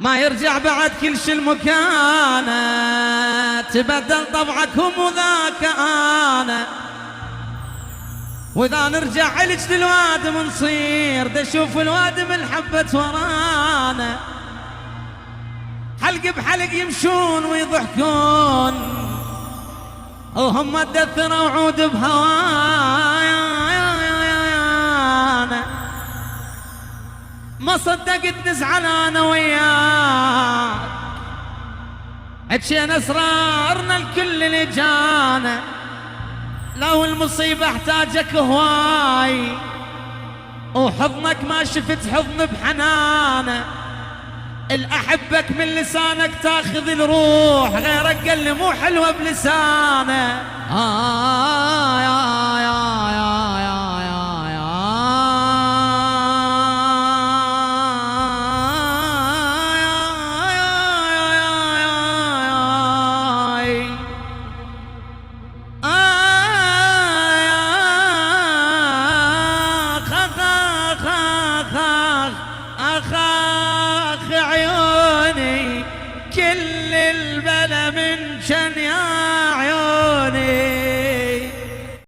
ما يرجع بعد كل شي المكانة، تبدل طبعكم وذاك أنا. وإذا نرجع علج للوادم نصير دشوف الوادم الحبة ورانا، حلق بحلق يمشون ويضحكون وهم الدثرة وعود بهوانا. ما صدقت نزعل انا وياك، حكينا اسرارنا الكل اللي جانا، لو المصيبة احتاجك هواي وحضنك ما شفت حضن بحنانه. الأحبك من لسانك تاخذ الروح، غيرك قال لي مو حلوة بلسانه. عيوني كل البلا من شن يا